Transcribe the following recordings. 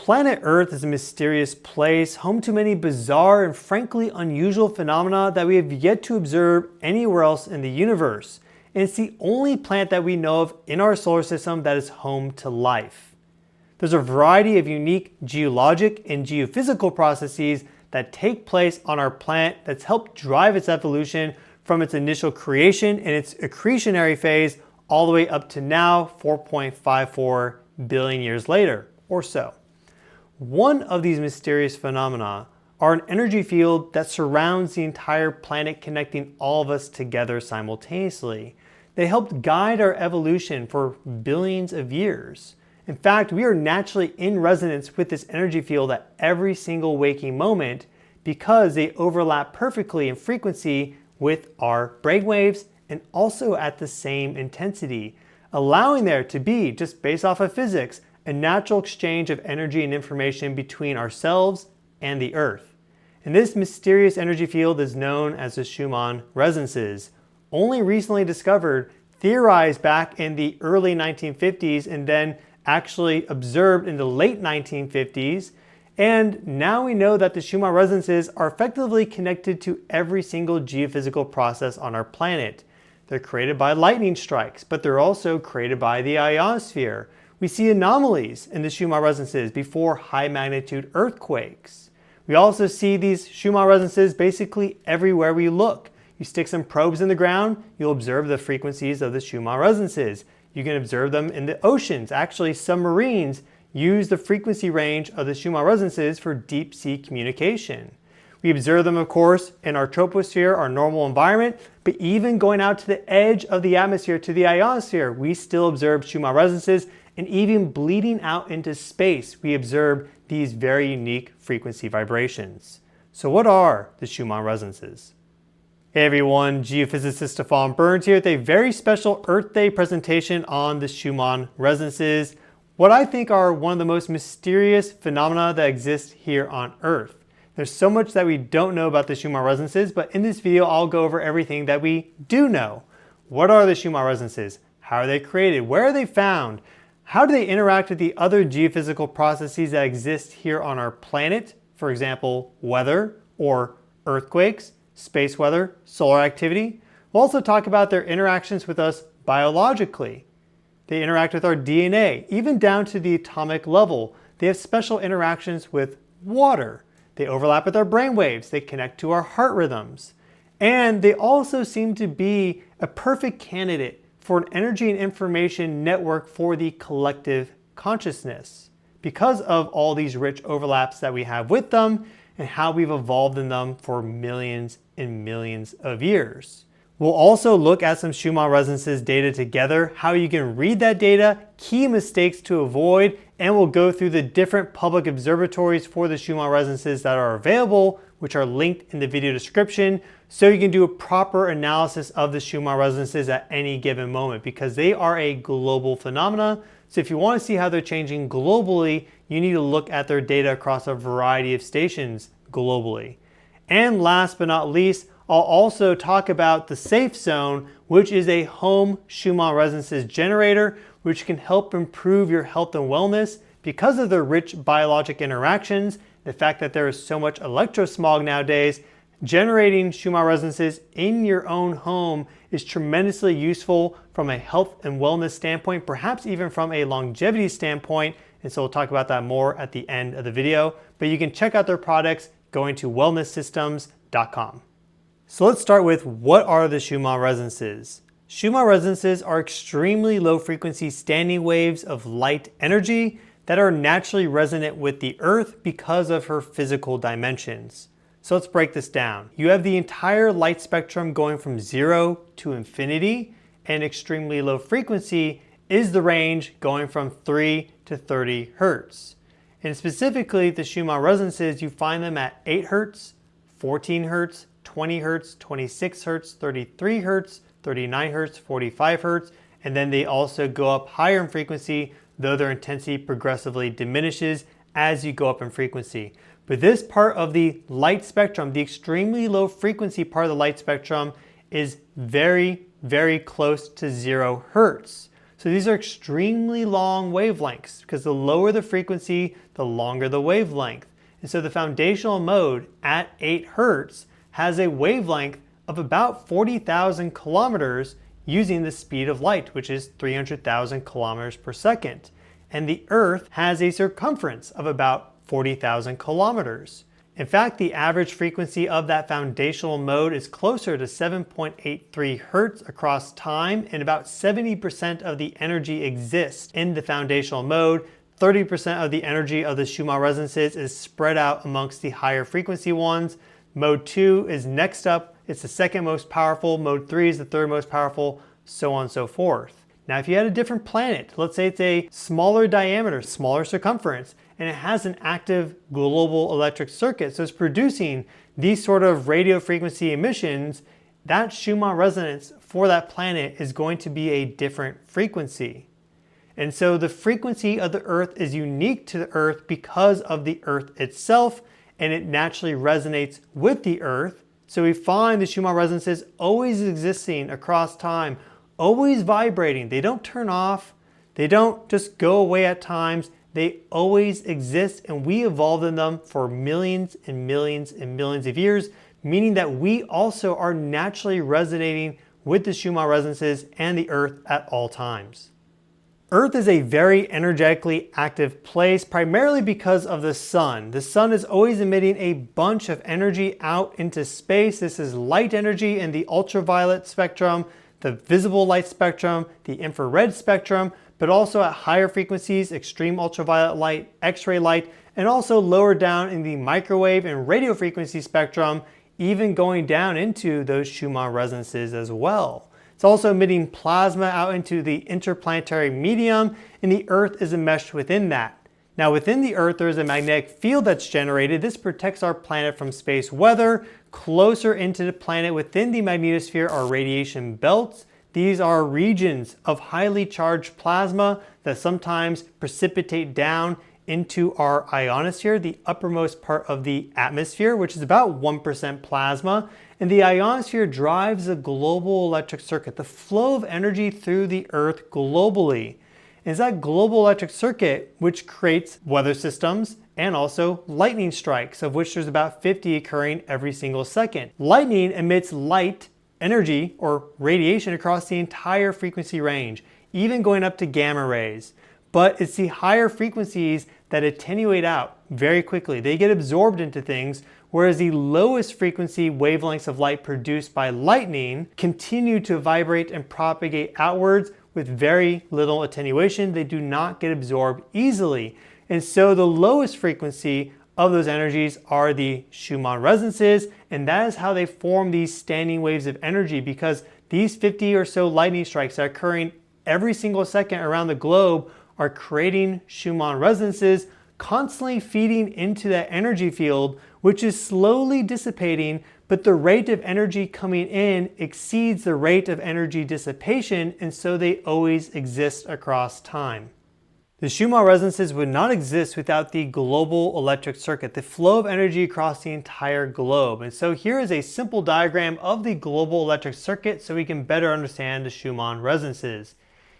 planet Earth is a mysterious place, home to many bizarre and frankly unusual phenomena that we have yet to observe anywhere else in the universe. And it's the only planet that we know of in our solar system that is home to life. There's a variety of unique geologic and geophysical processes that take place on our planet that's helped drive its evolution from its initial creation and its accretionary phase all the way up to now, 4.54 billion years later or so. One of these mysterious phenomena are an energy field that surrounds the entire planet, connecting all of us together simultaneously. They helped guide our evolution for billions of years. In fact, we are naturally in resonance with this energy field at every single waking moment because they overlap perfectly in frequency with our brainwaves and also at the same intensity, allowing there to be, just based off of physics, a natural exchange of energy and information between ourselves and the Earth. And this mysterious energy field is known as the Schumann Resonances, only recently discovered, theorized back in the early 1950s, and then actually observed in the late 1950s. And now we know that the Schumann Resonances are effectively connected to every single geophysical process on our planet. They're created by lightning strikes, but they're also created by the ionosphere. We see anomalies in the Schumann Resonances before high magnitude earthquakes. We also see these Schumann Resonances basically everywhere we look. You stick some probes in the ground, you'll observe the frequencies of the Schumann Resonances. You can observe them in the oceans. Actually, submarines use the frequency range of the Schumann Resonances for deep sea communication. We observe them, of course, in our troposphere, our normal environment, but even going out to the edge of the atmosphere, to the ionosphere, we still observe Schumann Resonances, and even bleeding out into space, we observe these very unique frequency vibrations. So what are the Schumann Resonances? Hey everyone, geophysicist Stefan Burns here with a very special Earth Day presentation on the Schumann Resonances, what I think are one of the most mysterious phenomena that exist here on Earth. There's so much that we don't know about the Schumann Resonances, but in this video I'll go over everything that we do know. What are the Schumann Resonances? How are they created? Where are they found? How do they interact with the other geophysical processes that exist here on our planet? For example, weather or earthquakes, space weather, solar activity. We'll also talk about their interactions with us biologically. They interact with our DNA, even down to the atomic level. They have special interactions with water. They overlap with our brainwaves. They connect to our heart rhythms. And they also seem to be a perfect candidate for an energy and information network for the collective consciousness because of all these rich overlaps that we have with them and how we've evolved in them for millions and millions of years. We'll also look at some Schumann Resonances data together, how you can read that data, key mistakes to avoid, and we'll go through the different public observatories for the Schumann Resonances that are available, which are linked in the video description, so you can do a proper analysis of the Schumann Resonances at any given moment because they are a global phenomena. So if you want to see how they're changing globally, you need to look at their data across a variety of stations globally. And last but not least, I'll also talk about the SafeZone, which is a home Schumann Resonances generator, which can help improve your health and wellness because of their rich biologic interactions. The fact that there is so much electrosmog nowadays, generating Schumann Resonances in your own home is tremendously useful from a health and wellness standpoint, perhaps even from a longevity standpoint. And so we'll talk about that more at the end of the video. But you can check out their products going to wellnesssystems.com. So let's start with what are the Schumann Resonances? Schumann Resonances are extremely low frequency standing waves of light energy that are naturally resonant with the Earth because of her physical dimensions. So let's break this down. You have the entire light spectrum going from 0 to infinity, and extremely low frequency is the range going from 3 to 30 Hertz. And specifically the Schumann Resonances, you find them at 8 Hertz, 14 Hertz, 20 Hertz, 26 Hertz, 33 Hertz, 39 Hertz, 45 Hertz, and then they also go up higher in frequency, though their intensity progressively diminishes as you go up in frequency. But this part of the light spectrum, the extremely low frequency part of the light spectrum, is very, very close to 0 Hertz. So these are extremely long wavelengths because the lower the frequency, the longer the wavelength. And so the foundational mode at 8 Hertz has a wavelength of about 40,000 kilometers using the speed of light, which is 300,000 kilometers per second. And the Earth has a circumference of about 40,000 kilometers. In fact, the average frequency of that foundational mode is closer to 7.83 Hertz across time, and about 70% of the energy exists in the foundational mode. 30% of the energy of the Schumann resonances is spread out amongst the higher frequency ones. Mode 2 is next up. It's the second most powerful. Mode 3 is the third most powerful, so on and so forth. Now, if you had a different planet, let's say it's a smaller diameter, smaller circumference, and it has an active global electric circuit, so it's producing these sort of radio frequency emissions, that Schumann resonance for that planet is going to be a different frequency. And so the frequency of the Earth is unique to the Earth because of the Earth itself, and it naturally resonates with the Earth. So we find the Schumann resonances always existing across time, always vibrating. They don't turn off. They don't just go away at times. They always exist, and we evolved in them for millions and millions and millions of years, meaning that we also are naturally resonating with the Schumann resonances and the Earth at all times. Earth is a very energetically active place, primarily because of the sun. The sun is always emitting a bunch of energy out into space. This is light energy in the ultraviolet spectrum, the visible light spectrum, the infrared spectrum, but also at higher frequencies, extreme ultraviolet light, X-ray light, and also lower down in the microwave and radio frequency spectrum, even going down into those Schumann resonances as well. It's also emitting plasma out into the interplanetary medium, and the Earth is enmeshed within that. Now, within the Earth, there is a magnetic field that's generated. This protects our planet from space weather. Closer into the planet within the magnetosphere are radiation belts. These are regions of highly charged plasma that sometimes precipitate down into our ionosphere, the uppermost part of the atmosphere, which is about 1% plasma. And the ionosphere drives a global electric circuit, the flow of energy through the Earth globally. And it's that global electric circuit which creates weather systems and also lightning strikes, of which there's about 50 occurring every single second. Lightning emits light energy or radiation across the entire frequency range, even going up to gamma rays. But it's the higher frequencies that attenuate out very quickly. They get absorbed into things, whereas the lowest frequency wavelengths of light produced by lightning continue to vibrate and propagate outwards with very little attenuation. They do not get absorbed easily. And so the lowest frequency of those energies are the Schumann resonances, and that is how they form these standing waves of energy, because these 50 or so lightning strikes that are occurring every single second around the globe are creating Schumann resonances, constantly feeding into that energy field, which is slowly dissipating, but the rate of energy coming in exceeds the rate of energy dissipation, and so they always exist across time. The Schumann resonances would not exist without the global electric circuit, the flow of energy across the entire globe. And so here is a simple diagram of the global electric circuit so we can better understand the Schumann resonances.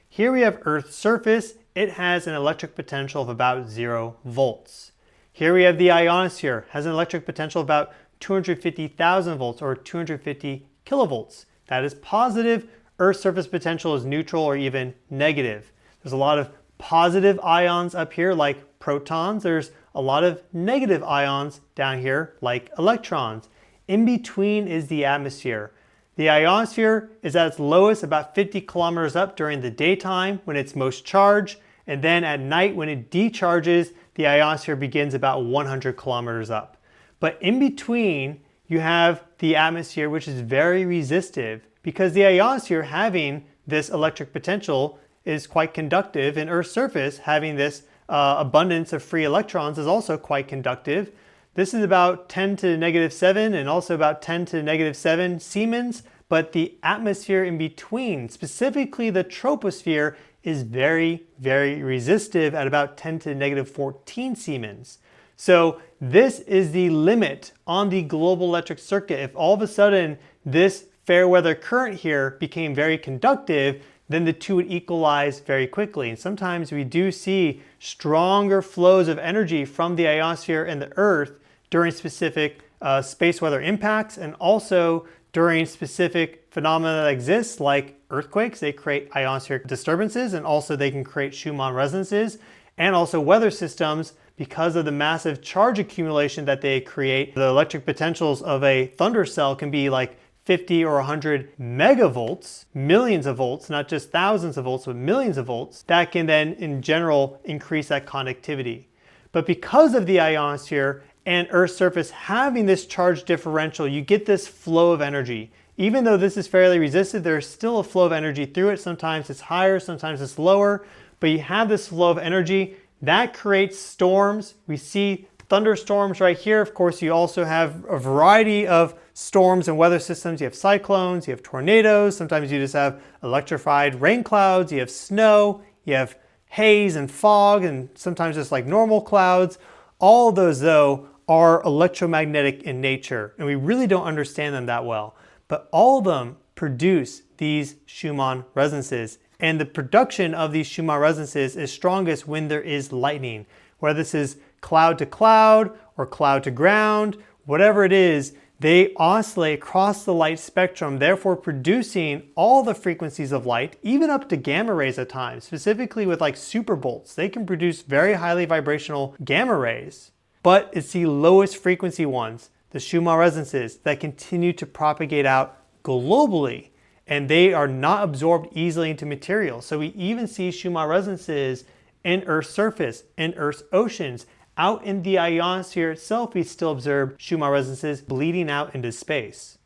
Here we have Earth's surface. It has an electric potential of about 0 volts. Here we have the ionosphere, has an electric potential of about 250,000 volts or 250 kilovolts. That is positive. Earth's surface potential is neutral or even negative. There's a lot of positive ions up here like protons. There's a lot of negative ions down here like electrons. In between is the atmosphere. The ionosphere is at its lowest about 50 kilometers up during the daytime when it's most charged, and then at night when it decharges, the ionosphere begins about 100 kilometers up. But in between, you have the atmosphere, which is very resistive because the ionosphere, having this electric potential, is quite conductive, and Earth's surface, having this abundance of free electrons, is also quite conductive. This is about 10 to the negative 7 and also about 10 to the negative 7 Siemens, but the atmosphere in between, specifically the troposphere, is very, very resistive at about 10 to the negative 14 Siemens. So this is the limit on the global electric circuit. If all of a sudden this fair weather current here became very conductive, then the two would equalize very quickly. And sometimes we do see stronger flows of energy from the ionosphere and the Earth during specific space weather impacts, and also during specific phenomena that exist like earthquakes. They create ionospheric disturbances, and also they can create Schumann resonances, and also weather systems. Because of the massive charge accumulation that they create, the electric potentials of a thunder cell can be like 50 or 100 megavolts, millions of volts, not just thousands of volts, but millions of volts, that can then in general increase that conductivity. But because of the ionosphere and Earth's surface having this charge differential, you get this flow of energy. Even though this is fairly resistive, there's still a flow of energy through it. Sometimes it's higher, sometimes it's lower, but you have this flow of energy that creates storms. We see thunderstorms right here. Of course, you also have a variety of storms and weather systems. You have cyclones, you have tornadoes. Sometimes you just have electrified rain clouds. You have snow, you have haze and fog, and sometimes just like normal clouds. All of those, though, are electromagnetic in nature, and we really don't understand them that well. But all of them produce these Schumann resonances. And the production of these Schumann resonances is strongest when there is lightning. Whether this is cloud to cloud or cloud to ground, whatever it is, they oscillate across the light spectrum, therefore producing all the frequencies of light, even up to gamma rays at times, specifically with like superbolts. They can produce very highly vibrational gamma rays. But it's the lowest frequency ones, the Schumann resonances, that continue to propagate out globally. And they are not absorbed easily into material. So we even see Schumann resonances in Earth's surface, in Earth's oceans. Out in the ionosphere itself, we still observe Schumann resonances bleeding out into space.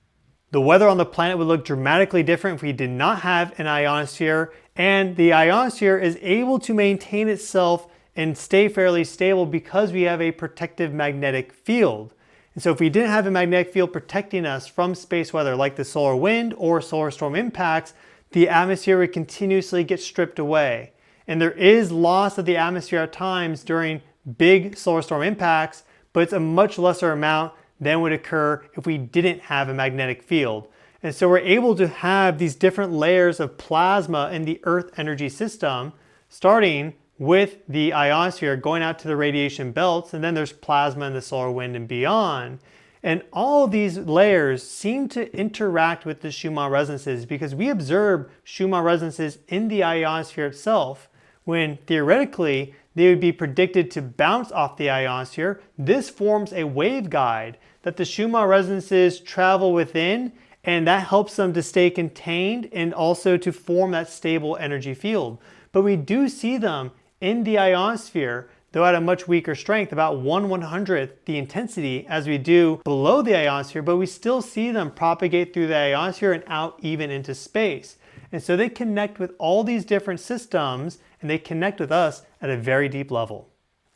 The weather on the planet would look dramatically different if we did not have an ionosphere, and the ionosphere is able to maintain itself and stay fairly stable because we have a protective magnetic field. And so if we didn't have a magnetic field protecting us from space weather like the solar wind or solar storm impacts, the atmosphere would continuously get stripped away. And there is loss of the atmosphere at times during big solar storm impacts, but it's a much lesser amount than would occur if we didn't have a magnetic field. And so we're able to have these different layers of plasma in the Earth energy system, starting with the ionosphere going out to the radiation belts, and then there's plasma in the solar wind and beyond. And all of these layers seem to interact with the Schumann resonances because we observe Schumann resonances in the ionosphere itself, when theoretically they would be predicted to bounce off the ionosphere. This forms a waveguide that the Schumann resonances travel within, and that helps them to stay contained and also to form that stable energy field. But we do see them in the ionosphere, though at a much weaker strength, about 1/100th the intensity as we do below the ionosphere, but we still see them propagate through the ionosphere and out even into space. And so they connect with all these different systems, and they connect with us at a very deep level.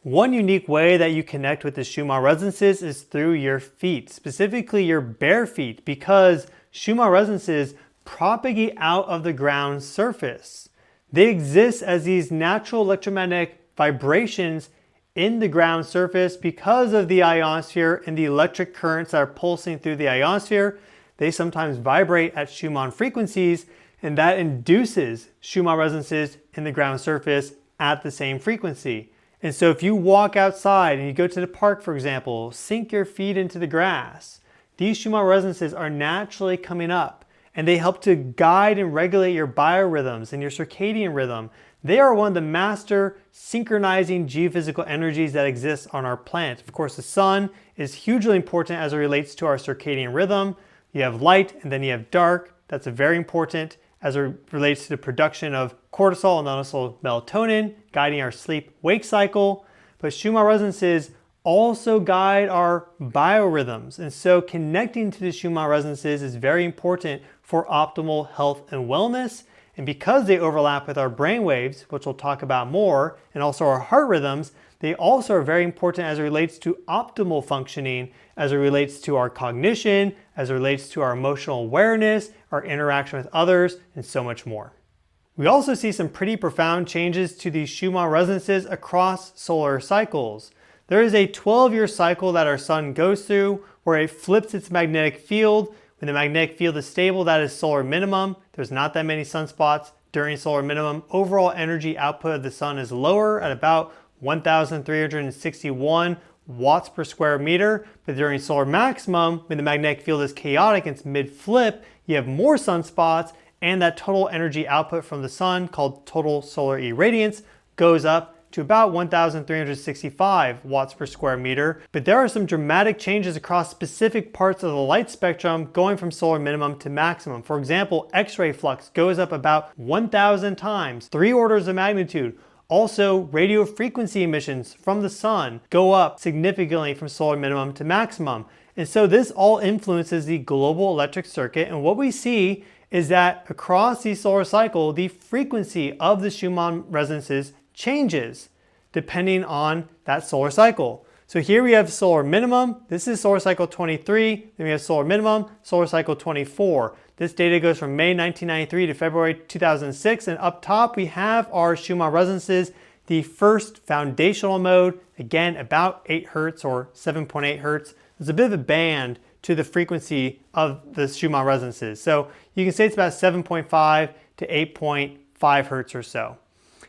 One unique way that you connect with the Schumann resonances is through your feet, specifically your bare feet, because Schumann resonances propagate out of the ground surface. They exist as these natural electromagnetic vibrations in the ground surface because of the ionosphere and the electric currents that are pulsing through the ionosphere. They sometimes vibrate at Schumann frequencies, and that induces Schumann resonances in the ground surface at the same frequency. And so if you walk outside and you go to the park, for example, sink your feet into the grass, these Schumann resonances are naturally coming up, and they help to guide and regulate your biorhythms and your circadian rhythm. They are one of the master synchronizing geophysical energies that exist on our planet. Of course, the sun is hugely important as it relates to our circadian rhythm. You have light and then you have dark. That's very important as it relates to the production of cortisol and also melatonin, guiding our sleep-wake cycle. But Schumann resonances also guide our biorhythms. And so connecting to the Schumann resonances is very important for optimal health and wellness. And because they overlap with our brainwaves, which we'll talk about more, and also our heart rhythms, they also are very important as it relates to optimal functioning, as it relates to our cognition, as it relates to our emotional awareness, our interaction with others, and so much more. We also see some pretty profound changes to these Schumann resonances across solar cycles. There is a 12-year cycle that our sun goes through where it flips its magnetic field. When the magnetic field is stable, that is solar minimum. There's not that many sunspots. during solar minimum, overall energy output of the sun is lower at about 1,361 watts per square meter. But during solar maximum, when the magnetic field is chaotic and it's mid-flip, you have more sunspots, and that total energy output from the sun, called total solar irradiance, goes up to about 1,365 watts per square meter. But there are some dramatic changes across specific parts of the light spectrum going from solar minimum to maximum. For example, X-ray flux goes up about 1,000 times, 3 orders of magnitude. Also, radio frequency emissions from the sun go up significantly from solar minimum to maximum. And so this all influences the global electric circuit, and what we see is that across the solar cycle, the frequency of the Schumann resonances changes depending on that solar cycle. So here we have solar minimum. This is solar cycle 23. Then we have solar minimum, solar cycle 24. This data goes from May 1993 to February 2006. And up top, we have our Schumann resonances, the first foundational mode, again, about 8 hertz or 7.8 hertz. There's a bit of a band to the frequency of the Schumann resonances. So you can say it's about 7.5 to 8.5 hertz or so.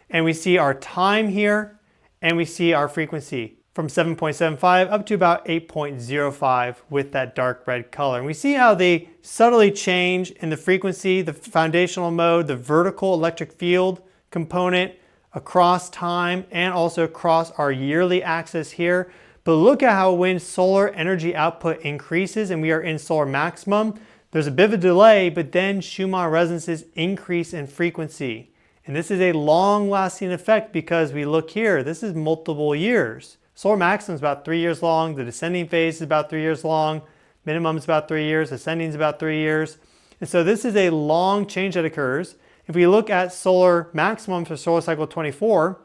And we see our time here, and we see our frequency from 7.75 up to about 8.05 with that dark red color. And we see how they subtly change in the frequency, the foundational mode, the vertical electric field component across time, and also across our yearly axis here. But look at how when solar energy output increases and we are in solar maximum, there's a bit of a delay, but then Schumann resonances increase in frequency. And this is a long-lasting effect because we look here, this is multiple years. Solar maximum is about 3 years long, the descending phase is about 3 years long, minimum is about 3 years, ascending is about 3 years. And so this is a long change that occurs. If we look at solar maximum for solar cycle 24,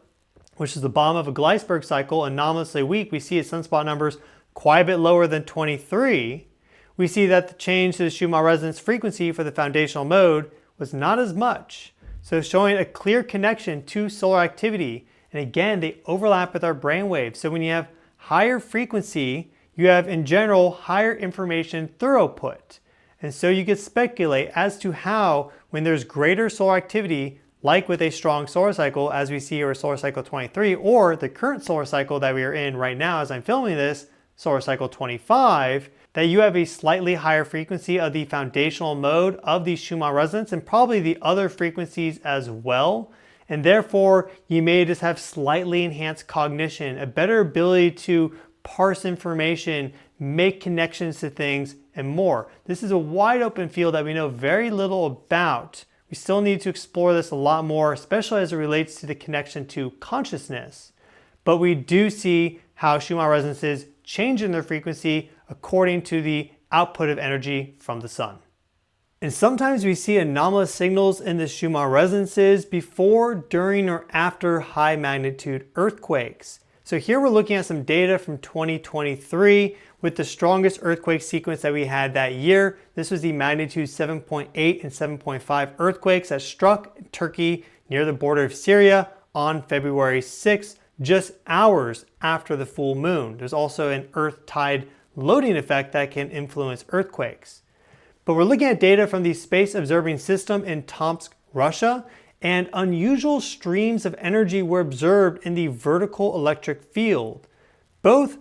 which is the bottom of a Gleisberg cycle, anomalously weak, we see its sunspot numbers quite a bit lower than 23. We see that the change to the Schumann resonance frequency for the foundational mode was not as much. So showing a clear connection to solar activity. And again, they overlap with our brainwaves. So when you have higher frequency, you have in general higher information throughput. And so you can speculate as to how, when there's greater solar activity, like with a strong solar cycle, as we see here with solar cycle 23, or the current solar cycle that we are in right now as I'm filming this, solar cycle 25, that you have a slightly higher frequency of the foundational mode of the Schumann resonance and probably the other frequencies as well. And therefore, you may just have slightly enhanced cognition, a better ability to parse information, make connections to things, and more. This is a wide open field that we know very little about. We still need to explore this a lot more, especially as it relates to the connection to consciousness. But we do see how Schumann resonances change in their frequency according to the output of energy from the sun. And sometimes we see anomalous signals in the Schumann resonances before, during, or after high magnitude earthquakes. So here we're looking at some data from 2023 with the strongest earthquake sequence that we had that year. This was the magnitude 7.8 and 7.5 earthquakes that struck Turkey near the border of Syria on February 6th, just hours after the full moon. There's also an earth tide loading effect that can influence earthquakes. But we're looking at data from the Space Observing System in Tomsk, Russia, and unusual streams of energy were observed in the vertical electric field, both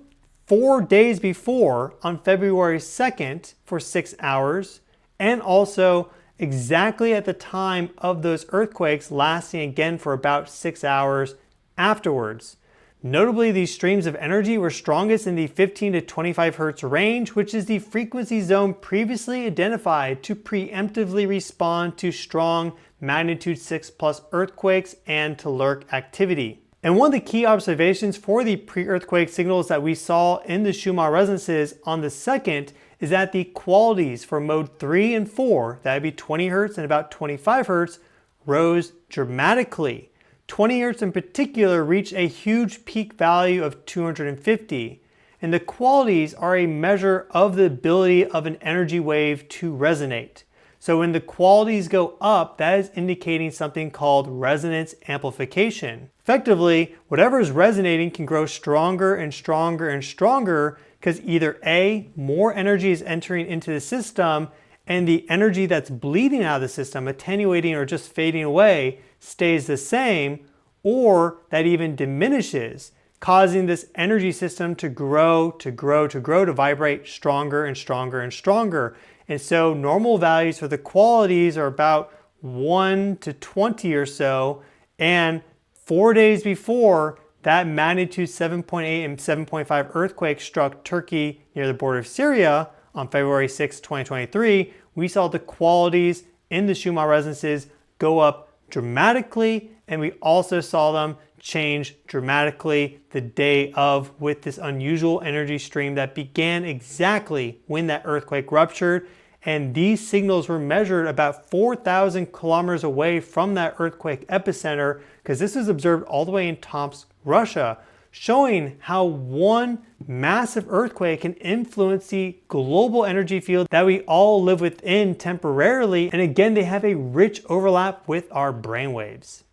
4 days before on February 2nd for 6 hours, and also exactly at the time of those earthquakes, lasting again for about 6 hours afterwards. Notably, these streams of energy were strongest in the 15 to 25 hertz range, which is the frequency zone previously identified to preemptively respond to strong magnitude 6+ earthquakes and Telluric activity. And one of the key observations for the pre-earthquake signals that we saw in the Schumann resonances on the 2nd is that the qualities for mode 3 and 4, that would be 20 hertz and about 25 hertz, rose dramatically. 20 hertz in particular reached a huge peak value of 250. And the qualities are a measure of the ability of an energy wave to resonate. So when the qualities go up, that is indicating something called resonance amplification. Effectively, whatever is resonating can grow stronger and stronger and stronger because either A, more energy is entering into the system, and the energy that's bleeding out of the system, attenuating or just fading away, stays the same, or that even diminishes, causing this energy system to grow, to vibrate stronger and stronger and stronger. And so normal values for the qualities are about 1 to 20 or so, and 4 days before that magnitude 7.8 and 7.5 earthquake struck Turkey near the border of Syria on February 6, 2023, we saw the qualities in the Schumann resonances go up dramatically, and we also saw them change dramatically the day of, with this unusual energy stream that began exactly when that earthquake ruptured. And these signals were measured about 4,000 kilometers away from that earthquake epicenter, because this is observed all the way in Tomsk, Russia, showing how one massive earthquake can influence the global energy field that we all live within temporarily. And again, they have a rich overlap with our brainwaves.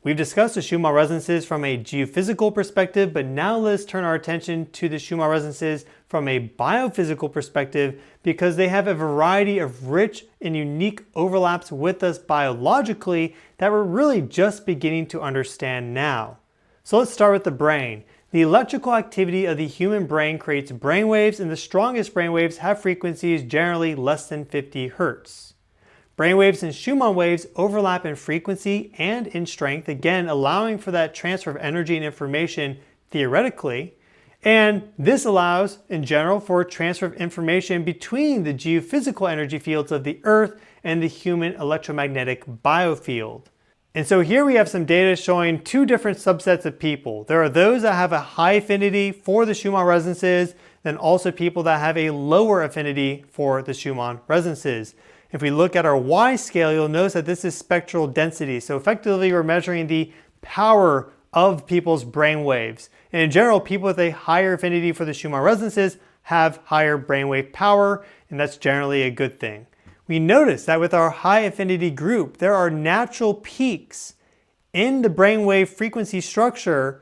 We've discussed the Schumann resonances from a geophysical perspective, but now let's turn our attention to the Schumann resonances from a biophysical perspective, because they have a variety of rich and unique overlaps with us biologically that we're really just beginning to understand now. So let's start with the brain. The electrical activity of the human brain creates brainwaves, and the strongest brainwaves have frequencies generally less than 50 Hertz. Brainwaves and Schumann waves overlap in frequency and in strength, again allowing for that transfer of energy and information theoretically. And this allows, in general, for transfer of information between the geophysical energy fields of the Earth and the human electromagnetic biofield. And so here we have some data showing two different subsets of people. There are those that have a high affinity for the Schumann resonances, then also people that have a lower affinity for the Schumann resonances. If we look at our Y scale, you'll notice that this is spectral density. So effectively, we're measuring the power of people's brain waves. And in general, people with a higher affinity for the Schumann resonances have higher brainwave power, and that's generally a good thing. We notice that with our high affinity group, there are natural peaks in the brainwave frequency structure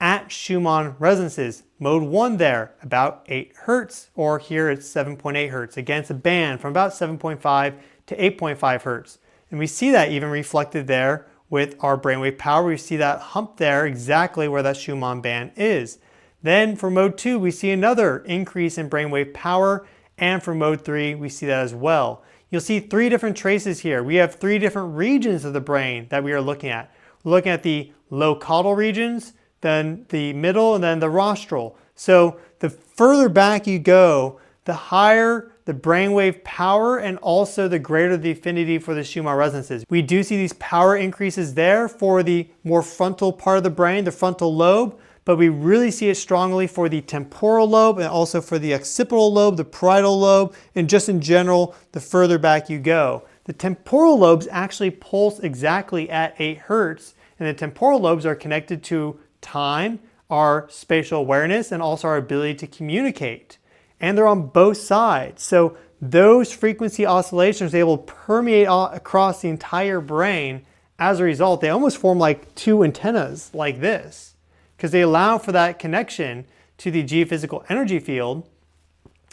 at Schumann resonances. Mode 1 there, about 8 Hertz, or here it's 7.8 Hertz. Again, it's a band from about 7.5 to 8.5 Hertz. And we see that even reflected there with our brainwave power. We see that hump there exactly where that Schumann band is. Then for mode 2, we see another increase in brainwave power, and for mode 3, we see that as well. You'll see 3 different traces here. We have 3 different regions of the brain that we are looking at. We're looking at the low caudal regions, then the middle, and then the rostral. So the further back you go, the higher the brainwave power and also the greater the affinity for the Schumann resonances. We do see these power increases there for the more frontal part of the brain, the frontal lobe, but we really see it strongly for the temporal lobe and also for the occipital lobe, the parietal lobe, and just in general, the further back you go. The temporal lobes actually pulse exactly at 8 Hertz, and the temporal lobes are connected to time, our spatial awareness, and also our ability to communicate. And they're on both sides. So those frequency oscillations, they will permeate across the entire brain. As a result, they almost form like 2 antennas like this, because they allow for that connection to the geophysical energy field.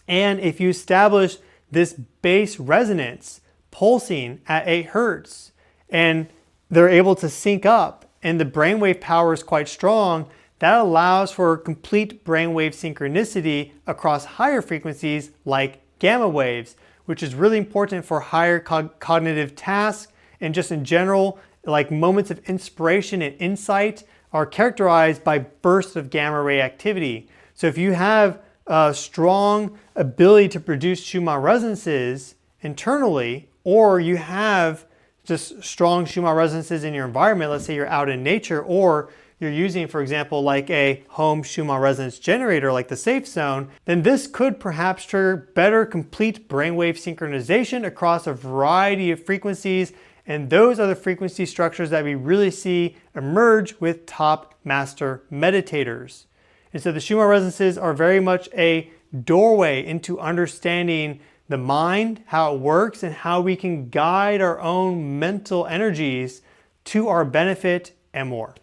And if you establish this base resonance pulsing at 8 Hertz, and they're able to sync up, and the brainwave power is quite strong, that allows for complete brainwave synchronicity across higher frequencies like gamma waves, which is really important for higher cognitive tasks, and just in general, like moments of inspiration and insight are characterized by bursts of gamma ray activity. So if you have a strong ability to produce Schumann resonances internally, or you have just strong Schumann resonances in your environment, let's say you're out in nature, or you're using, for example, like a home Schumann resonance generator like the SafeZone, then this could perhaps trigger better complete brainwave synchronization across a variety of frequencies, and those are the frequency structures that we really see emerge with top master meditators. And so the Schumann resonances are very much a doorway into understanding the mind, how it works, and how we can guide our own mental energies to our benefit and more.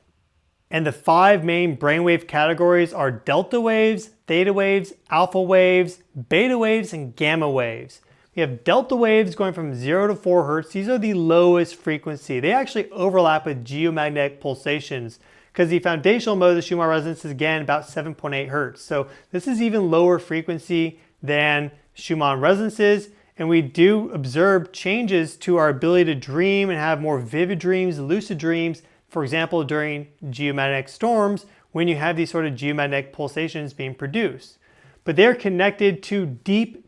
And the 5 main brainwave categories are delta waves, theta waves, alpha waves, beta waves, and gamma waves. We have delta waves going from 0 to 4 hertz. These are the lowest frequency. They actually overlap with geomagnetic pulsations because the foundational mode of the Schumann resonance is again about 7.8 hertz. So this is even lower frequency than Schumann resonances. And we do observe changes to our ability to dream and have more vivid dreams, lucid dreams, for example, during geomagnetic storms when you have these sort of geomagnetic pulsations being produced. But they're connected to deep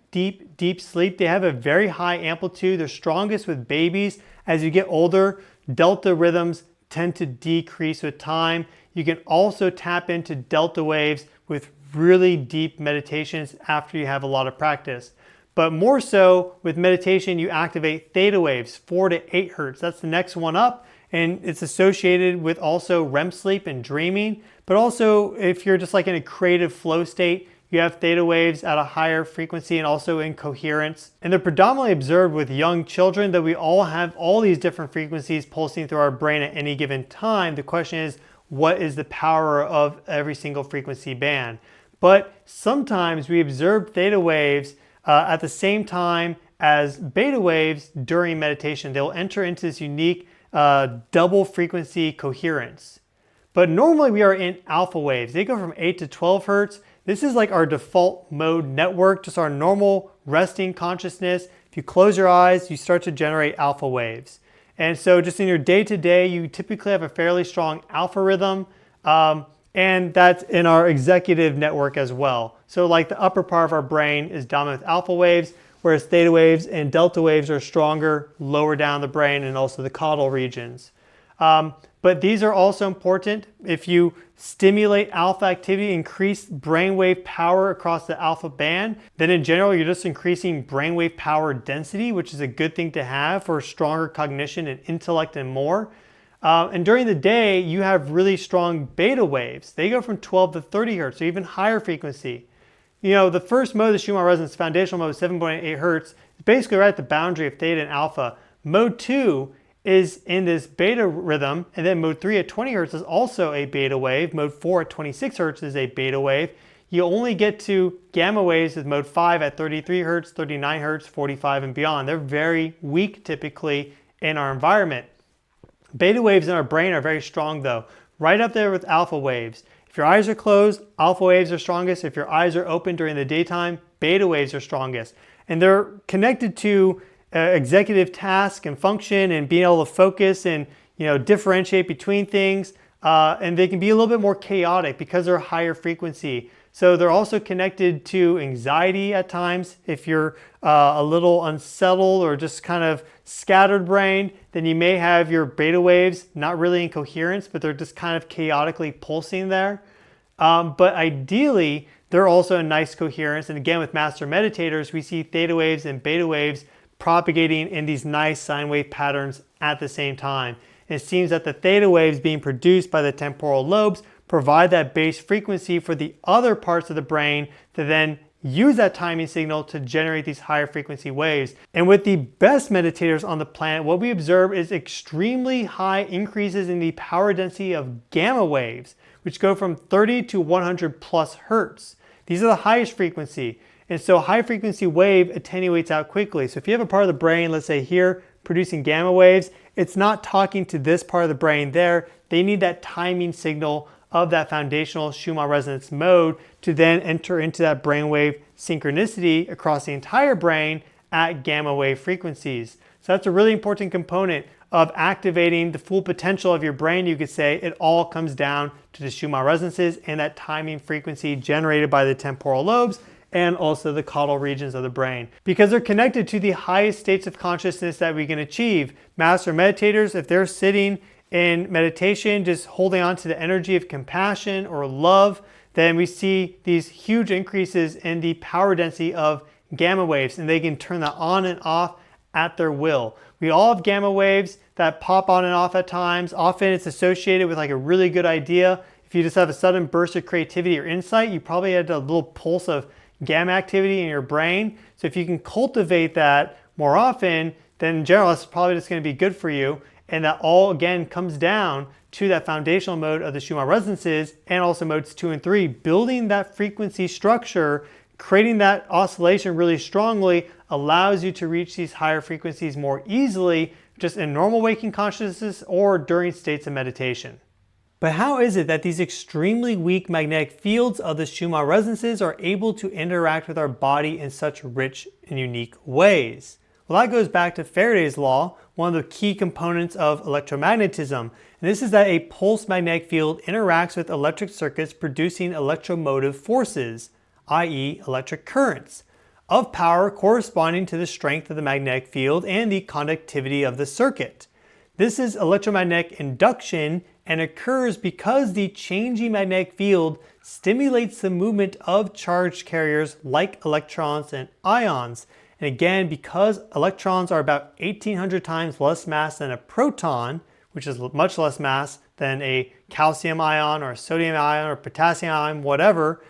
sleep. They have a very high amplitude. They're strongest with babies. As you get older, delta rhythms tend to decrease with time. You can also tap into delta waves with really deep meditations after you have a lot of practice. But more so with meditation, you activate theta waves, 4 to 8 hertz. That's the next one up. And it's associated with also REM sleep and dreaming. But also if you're just like in a creative flow state, you have theta waves at a higher frequency and also in coherence. And they're predominantly observed with young children, that we all have all these different frequencies pulsing through our brain at any given time. The question is, what is the power of every single frequency band? But sometimes we observe theta waves at the same time as beta waves during meditation. They'll enter into this unique double frequency coherence. But normally we are in alpha waves. They go from 8 to 12 hertz. This is like our default mode network, just our normal resting consciousness. If you close your eyes, you start to generate alpha waves. And so just in your day-to-day, you typically have a fairly strong alpha rhythm, and that's in our executive network as well. So like the upper part of our brain is dominant with alpha waves, whereas theta waves and delta waves are stronger lower down the brain and also the caudal regions. But these are also important. If you stimulate alpha activity, increase brainwave power across the alpha band, then in general, you're just increasing brainwave power density, which is a good thing to have for stronger cognition and intellect and more. And during the day, you have really strong beta waves. They go from 12 to 30 hertz, so even higher frequency. You know, the first mode of the Schumann resonance, foundational mode, 7.8 hertz, is basically right at the boundary of theta and alpha. Mode 2 is in this beta rhythm, and then mode 3 at 20 hertz is also a beta wave. Mode 4 at 26 hertz is a beta wave. You only get to gamma waves with mode 5 at 33 hertz, 39 hertz, 45 and beyond. They're very weak typically in our environment. Beta waves in our brain are very strong though, right up there with alpha waves. If your eyes are closed, alpha waves are strongest. If your eyes are open during the daytime, beta waves are strongest. And they're connected to executive task and function and being able to focus and differentiate between things. And they can be a little bit more chaotic because they're higher frequency. So they're also connected to anxiety at times. If you're a little unsettled or just kind of scattered brain, then you may have your beta waves not really in coherence, but they're just kind of chaotically pulsing there. But ideally, they're also in nice coherence. And again, with master meditators, we see theta waves and beta waves propagating in these nice sine wave patterns at the same time. It seems that the theta waves being produced by the temporal lobes provide that base frequency for the other parts of the brain to then use that timing signal to generate these higher frequency waves. And with the best meditators on the planet, what we observe is extremely high increases in the power density of gamma waves, which go from 30 to 100 plus hertz. These are the highest frequency. And so high frequency wave attenuates out quickly. So if you have a part of the brain, let's say here, producing gamma waves, it's not talking to this part of the brain there. They need that timing signal of that foundational Schumann resonance mode to then enter into that brainwave synchronicity across the entire brain at gamma wave frequencies. So that's a really important component of activating the full potential of your brain. You could say it all comes down to the Schumann resonances and that timing frequency generated by the temporal lobes and also the caudal regions of the brain, because they're connected to the highest states of consciousness that we can achieve. Master meditators, if they're sitting in meditation, just holding on to the energy of compassion or love, then we see these huge increases in the power density of gamma waves, and they can turn that on and off at their will. We all have gamma waves that pop on and off at times. Often it's associated with like a really good idea. If you just have a sudden burst of creativity or insight, you probably had a little pulse of gamma activity in your brain. So if you can cultivate that more often, then in general, it's probably just going to be good for you. And that all again comes down to that foundational mode of the Schumann resonances and also modes 2 and 3, building that frequency structure creating that oscillation really strongly allows you to reach these higher frequencies more easily, just in normal waking consciousness or during states of meditation. But how is it that these extremely weak magnetic fields of the Schumann resonances are able to interact with our body in such rich and unique ways? Well, that goes back to Faraday's law, one of the key components of electromagnetism. And this is that a pulse magnetic field interacts with electric circuits producing electromotive forces, i.e. electric currents, of power corresponding to the strength of the magnetic field and the conductivity of the circuit. This is electromagnetic induction and occurs because the changing magnetic field stimulates the movement of charged carriers like electrons and ions. And again, because electrons are about 1,800 times less mass than a proton, which is much less mass than a calcium ion or a sodium ion or potassium ion, whatever,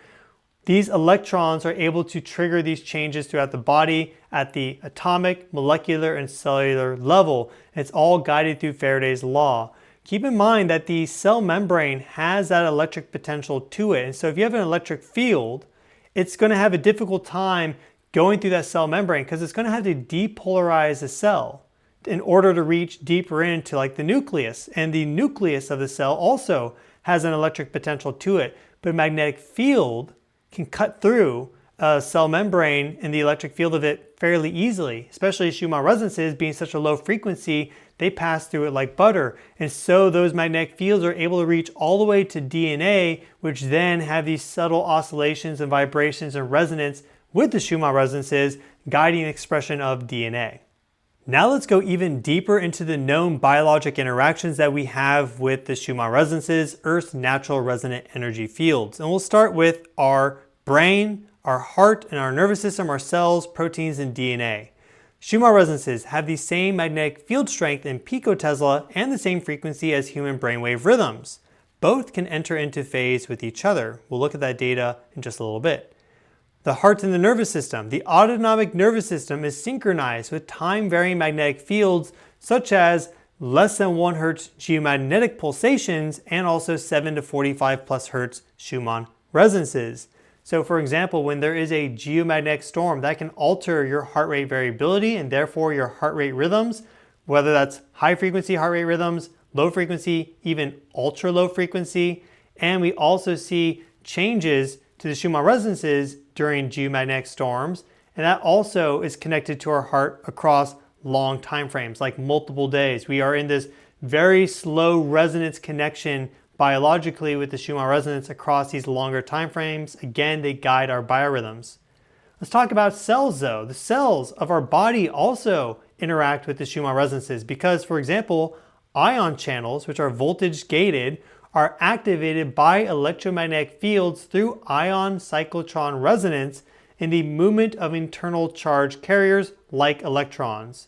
these electrons are able to trigger these changes throughout the body at the atomic, molecular, and cellular level. It's all guided through Faraday's law. Keep in mind that the cell membrane has that electric potential to it. And so if you have an electric field, it's going to have a difficult time going through that cell membrane because it's going to have to depolarize the cell in order to reach deeper into like the nucleus. And the nucleus of the cell also has an electric potential to it. But a magnetic field can cut through a cell membrane and the electric field of it fairly easily, especially Schumann resonances being such a low frequency, they pass through it like butter. And so those magnetic fields are able to reach all the way to DNA, which then have these subtle oscillations and vibrations and resonance with the Schumann resonances, guiding the expression of DNA. Now let's go even deeper into the known biologic interactions that we have with the Schumann resonances, Earth's natural resonant energy fields. And we'll start with our brain, our heart, and our nervous system, our cells, proteins, and DNA. Schumann resonances have the same magnetic field strength in picotesla and the same frequency as human brainwave rhythms. Both can enter into phase with each other. We'll look at that data in just a little bit. The heart and the nervous system. The autonomic nervous system is synchronized with time-varying magnetic fields such as less than 1 Hz geomagnetic pulsations and also 7 to 45 plus Hz Schumann resonances. So for example, when there is a geomagnetic storm, that can alter your heart rate variability and therefore your heart rate rhythms, whether that's high frequency heart rate rhythms, low frequency, even ultra low frequency. And we also see changes to the Schumann resonances during geomagnetic storms. And that also is connected to our heart across long time frames, like multiple days. We are in this very slow resonance connection biologically with the Schumann resonance across these longer time frames. Again, they guide our biorhythms. Let's talk about cells though. The cells of our body also interact with the Schumann resonances because, for example, ion channels, which are voltage gated, are activated by electromagnetic fields through ion cyclotron resonance in the movement of internal charge carriers like electrons.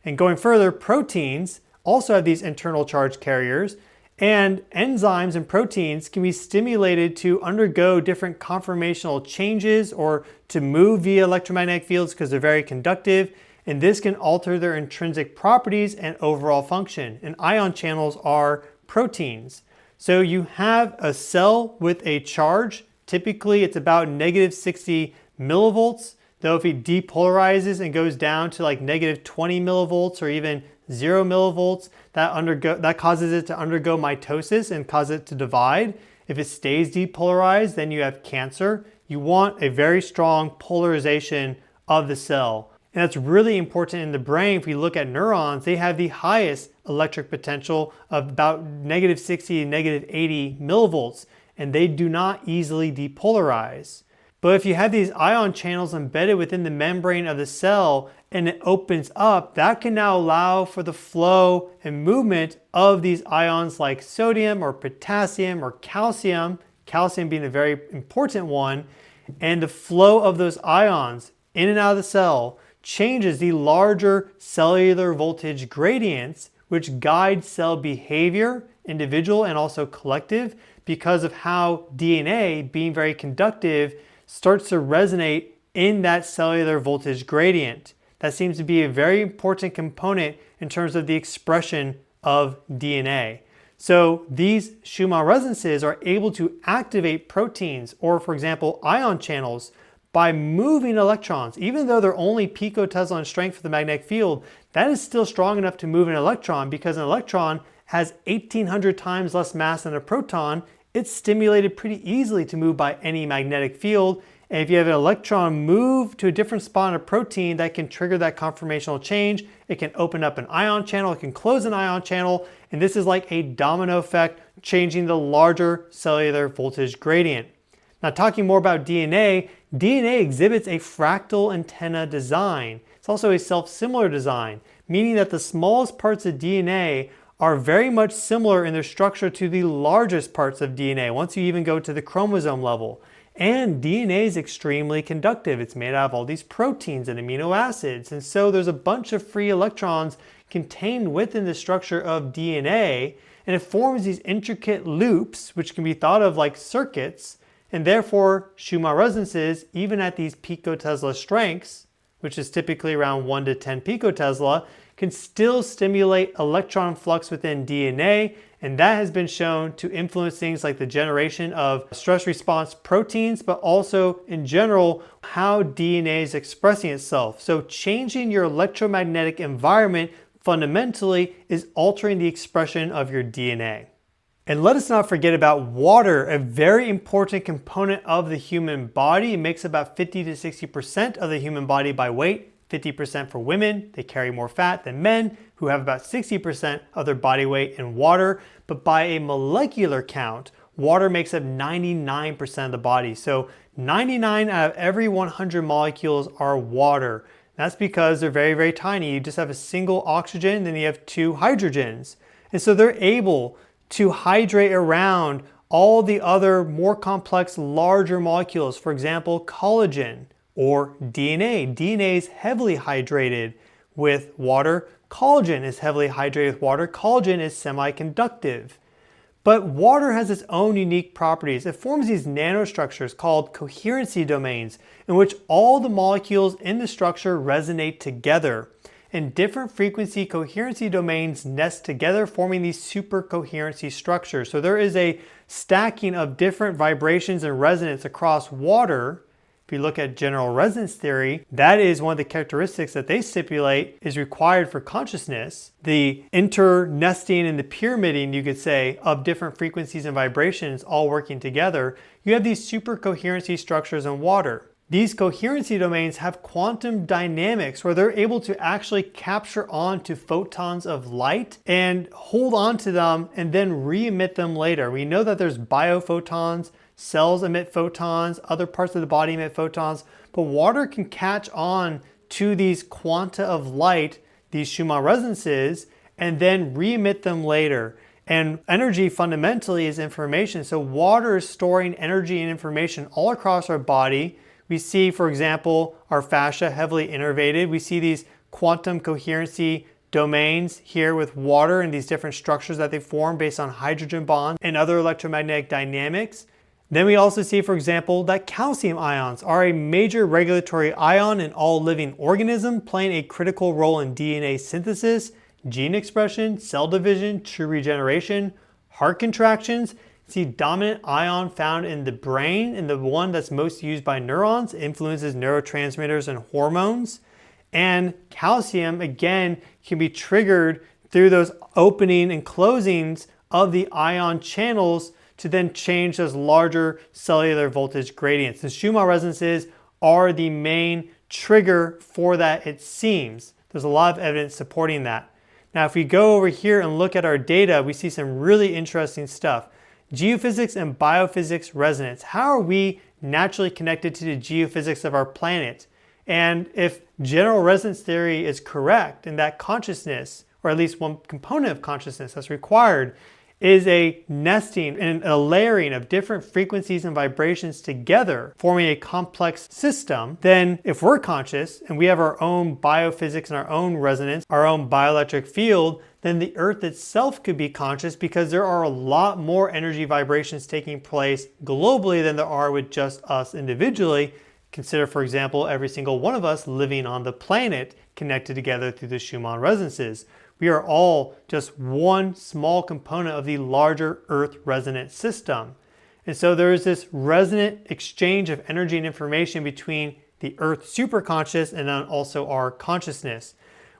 And going further, proteins also have these internal charge carriers, and enzymes and proteins can be stimulated to undergo different conformational changes or to move via electromagnetic fields because they're very conductive, and this can alter their intrinsic properties and overall function. And ion channels are proteins. So you have a cell with a charge. Typically it's about negative 60 millivolts, though if it depolarizes and goes down to like negative 20 millivolts or even 0 millivolts, that causes it to undergo mitosis and cause it to divide. If it stays depolarized, then you have cancer. You want a very strong polarization of the cell. And that's really important in the brain. If we look at neurons, they have the highest electric potential of about negative 60 to negative 80 millivolts, and they do not easily depolarize. But if you have these ion channels embedded within the membrane of the cell and it opens up, that can now allow for the flow and movement of these ions like sodium or potassium or calcium being a very important one, and the flow of those ions in and out of the cell changes the larger cellular voltage gradients, which guide cell behavior, individual and also collective, because of how DNA, being very conductive, starts to resonate in that cellular voltage gradient. That seems to be a very important component in terms of the expression of DNA. So these Schumann resonances are able to activate proteins or, for example, ion channels by moving electrons. Even though they're only picotesla in strength for the magnetic field, that is still strong enough to move an electron, because an electron has 1,800 times less mass than a proton. It's stimulated pretty easily to move by any magnetic field. And if you have an electron move to a different spot in a protein, that can trigger that conformational change. It can open up an ion channel, it can close an ion channel, and this is like a domino effect, changing the larger cellular voltage gradient. Now, talking more about DNA, DNA exhibits a fractal antenna design. It's also a self-similar design, meaning that the smallest parts of DNA are very much similar in their structure to the largest parts of DNA, once you even go to the chromosome level. And DNA is extremely conductive. It's made out of all these proteins and amino acids. And so there's a bunch of free electrons contained within the structure of DNA, and it forms these intricate loops, which can be thought of like circuits. And therefore, Schumann resonances, even at these picotesla strengths, which is typically around 1 to 10 picotesla, can still stimulate electron flux within DNA, and that has been shown to influence things like the generation of stress response proteins, but also in general, how DNA is expressing itself. So changing your electromagnetic environment fundamentally is altering the expression of your DNA. And let us not forget about water, a very important component of the human body. It makes about 50 to 60% of the human body by weight. 50% for women, they carry more fat than men, who have about 60% of their body weight in water. But by a molecular count, water makes up 99% of the body. So 99 out of every 100 molecules are water. That's because they're very, very tiny. You just have a single oxygen, then you have 2 hydrogens. And so they're able to hydrate around all the other more complex, larger molecules. For example, collagen or DNA. DNA is heavily hydrated with water. Collagen is heavily hydrated with water. Collagen is semiconductive. But water has its own unique properties. It forms these nanostructures called coherency domains, in which all the molecules in the structure resonate together. And different frequency coherency domains nest together, forming these super coherency structures. So there is a stacking of different vibrations and resonance across water. If you look at general resonance theory, that is one of the characteristics that they stipulate is required for consciousness. The inter-nesting and the pyramiding, you could say, of different frequencies and vibrations all working together. You have these super coherency structures in water. These coherency domains have quantum dynamics where they're able to actually capture onto photons of light and hold on to them and then re-emit them later. We know that there's biophotons, cells emit photons, other parts of the body emit photons, but water can catch on to these quanta of light, these Schumann resonances, and then re-emit them later. And energy fundamentally is information. So water is storing energy and information all across our body. We see, for example, our fascia heavily innervated. We see these quantum coherency domains here with water and these different structures that they form based on hydrogen bonds and other electromagnetic dynamics. Then we also see, for example, that calcium ions are a major regulatory ion in all living organisms, playing a critical role in DNA synthesis, gene expression, cell division, true regeneration, heart contractions. See, dominant ion found in the brain, and the one that's most used by neurons, influences neurotransmitters and hormones. And calcium, again, can be triggered through those opening and closings of the ion channels to then change those larger cellular voltage gradients. The Schumann resonances are the main trigger for that, it seems. There's a lot of evidence supporting that. Now, if we go over here and look at our data, we see some really interesting stuff. Geophysics and biophysics resonance. How are we naturally connected to the geophysics of our planet? And if general resonance theory is correct, and that consciousness, or at least one component of consciousness that's required, is a nesting and a layering of different frequencies and vibrations together, forming a complex system, then if we're conscious and we have our own biophysics and our own resonance, our own bioelectric field, then the Earth itself could be conscious, because there are a lot more energy vibrations taking place globally than there are with just us individually. Consider, for example, every single one of us living on the planet connected together through the Schumann resonances. We are all just one small component of the larger Earth resonance system. And so there is this resonant exchange of energy and information between the Earth superconscious and then also our consciousness.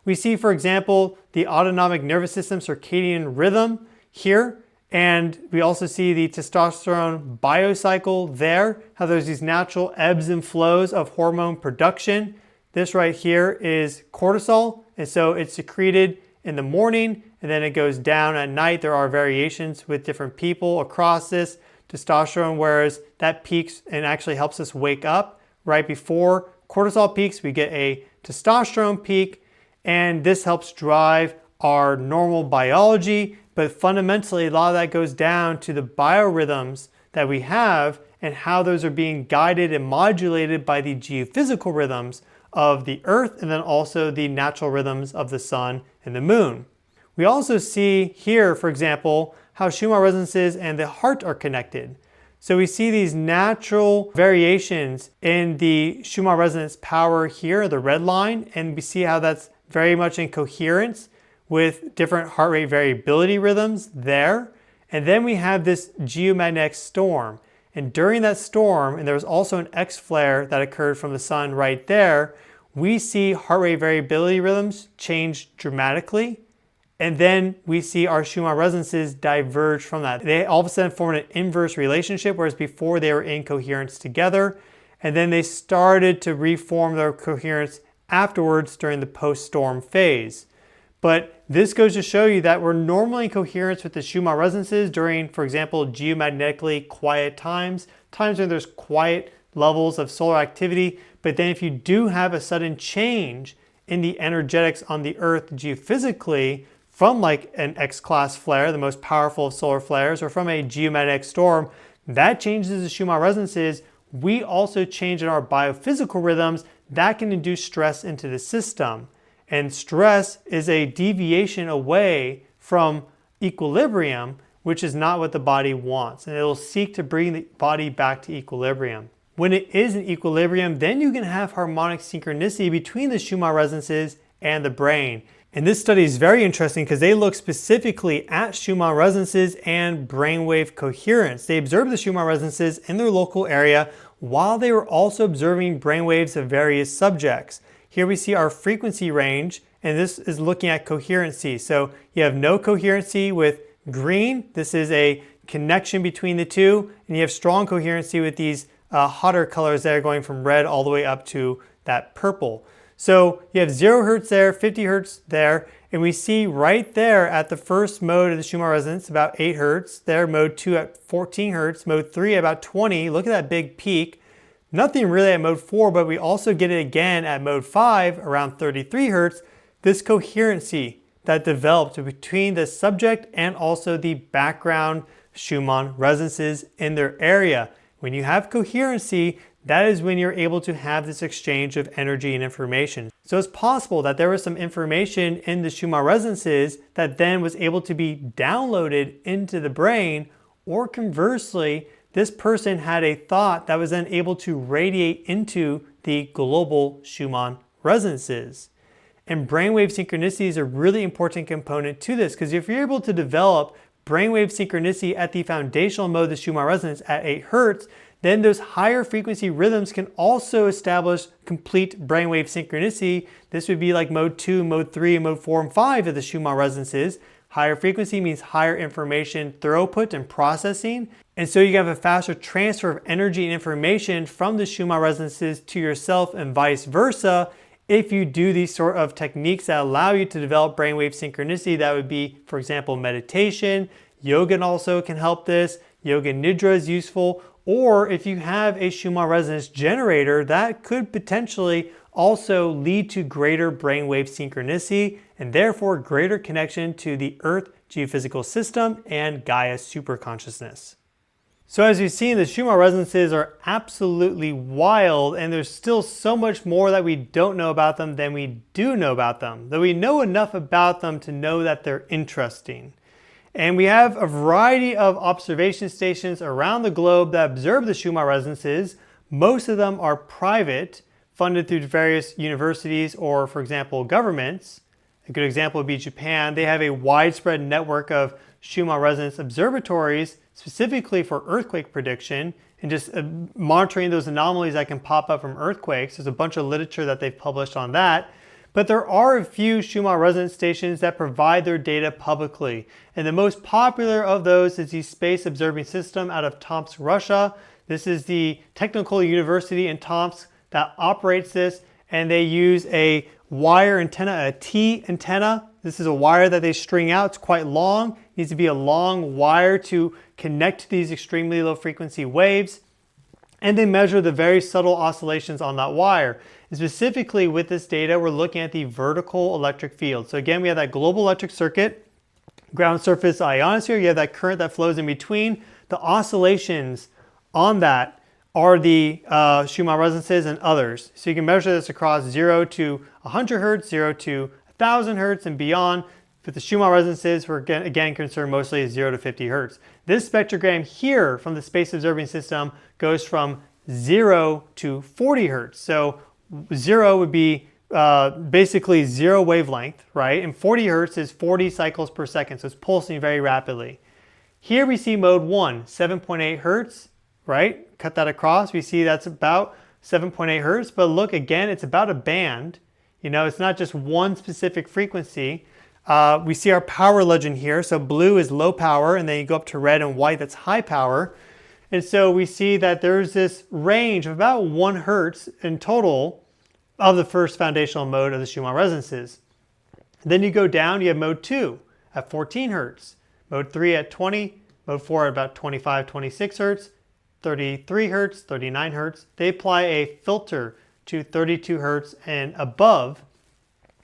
We see, for example, the autonomic nervous system circadian rhythm here, and we also see the testosterone biocycle there, how there's these natural ebbs and flows of hormone production. This right here is cortisol, and so it's secreted in the morning and then it goes down at night. There are variations with different people across this testosterone, whereas that peaks and actually helps us wake up. Right before cortisol peaks, we get a testosterone peak, and this helps drive our normal biology. But fundamentally, a lot of that goes down to the biorhythms that we have and how those are being guided and modulated by the geophysical rhythms of the Earth and then also the natural rhythms of the sun and the moon. We also see here, for example, how Schumann resonances and the heart are connected. So we see these natural variations in the Schumann resonance power here, the red line, and we see how that's very much in coherence with different heart rate variability rhythms there. And then we have this geomagnetic storm. And during that storm, and there was also an X flare that occurred from the sun right there, we see heart rate variability rhythms change dramatically. And then we see our Schumann resonances diverge from that. They all of a sudden formed an inverse relationship, whereas before they were in coherence together. And then they started to reform their coherence afterwards during the post-storm phase. But this goes to show you that we're normally in coherence with the Schumann resonances during, for example, geomagnetically quiet times when there's quiet levels of solar activity. But then if you do have a sudden change in the energetics on the Earth geophysically, from like an X-class flare, the most powerful of solar flares, or from a geomagnetic storm, that changes the Schumann resonances. We also change in our biophysical rhythms that can induce stress into the system. And stress is a deviation away from equilibrium, which is not what the body wants. And it will seek to bring the body back to equilibrium. When it is in equilibrium, then you can have harmonic synchronicity between the Schumann resonances and the brain. And this study is very interesting because they look specifically at Schumann resonances and brainwave coherence. They observed the Schumann resonances in their local area while they were also observing brainwaves of various subjects. Here we see our frequency range, and this is looking at coherency. So you have no coherency with green. This is a connection between the two, and you have strong coherency with these hotter colors that are going from red all the way up to that purple. So you have 0 hertz there, 50 hertz there, and we see right there at the first mode of the Schumann resonance, about 8 hertz, there, mode 2 at 14 hertz, mode 3 at about 20, look at that big peak. Nothing really at mode 4, but we also get it again at mode 5, around 33 hertz, this coherency that developed between the subject and also the background Schumann resonances in their area. When you have coherency, that is when you're able to have this exchange of energy and information. So it's possible that there was some information in the Schumann resonances that then was able to be downloaded into the brain, or conversely, this person had a thought that was then able to radiate into the global Schumann resonances. And brainwave synchronicity is a really important component to this, because if you're able to develop brainwave synchronicity at the foundational mode of the Schumann resonance at 8 hertz, then those higher frequency rhythms can also establish complete brainwave synchronicity. This would be like mode 2, mode 3, and mode 4 and 5 of the Schumann resonances. Higher frequency means higher information throughput and processing. And so you have a faster transfer of energy and information from the Schumann resonances to yourself and vice versa. If you do these sort of techniques that allow you to develop brainwave synchronicity, that would be, for example, meditation. Yoga also can help this. Yoga Nidra is useful. Or if you have a Schumann resonance generator, that could potentially also lead to greater brainwave synchronicity and therefore greater connection to the Earth geophysical system and Gaia superconsciousness. So as you've seen, the Schumann resonances are absolutely wild, and there's still so much more that we don't know about them than we do know about them, though we know enough about them to know that they're interesting. And we have a variety of observation stations around the globe that observe the Schumann resonances. Most of them are private, funded through various universities or, for example, governments. A good example would be Japan. They have a widespread network of Schumann resonance observatories specifically for earthquake prediction and just monitoring those anomalies that can pop up from earthquakes. There's a bunch of literature that they've published on that. But there are a few Schumann resonance stations that provide their data publicly. And the most popular of those is the Space Observing System out of Tomsk, Russia. This is the technical university in Tomsk that operates this, and they use a wire antenna, a T antenna. This is a wire that they string out. It's quite long. It needs to be a long wire to connect to these extremely low frequency waves. And they measure the very subtle oscillations on that wire. And specifically with this data, we're looking at the vertical electric field. So again, we have that global electric circuit, ground surface ionosphere. You have that current that flows in between. The oscillations on that are the Schumann resonances and others. So you can measure this across 0 to 100 hertz, 0 to 1000 hertz and beyond. For the Schumann resonances, we're again concerned mostly at 0 to 50 hertz. This spectrogram here from the Space Observing System goes from 0 to 40 hertz. So 0 would be basically 0 wavelength, right? And 40 hertz is 40 cycles per second, so it's pulsing very rapidly. Here we see mode 1, 7.8 hertz, right? Cut that across, we see that's about 7.8 hertz, but look again, it's about a band. You know, it's not just one specific frequency. We see our power legend here. So blue is low power, and then you go up to red and white, that's high power. And so we see that there's this range of about 1 hertz in total of the first foundational mode of the Schumann resonances. Then you go down, you have mode 2 at 14 hertz, mode 3 at 20, mode 4 at about 25, 26 hertz, 33 hertz, 39 hertz. They apply a filter to 32 hertz and above.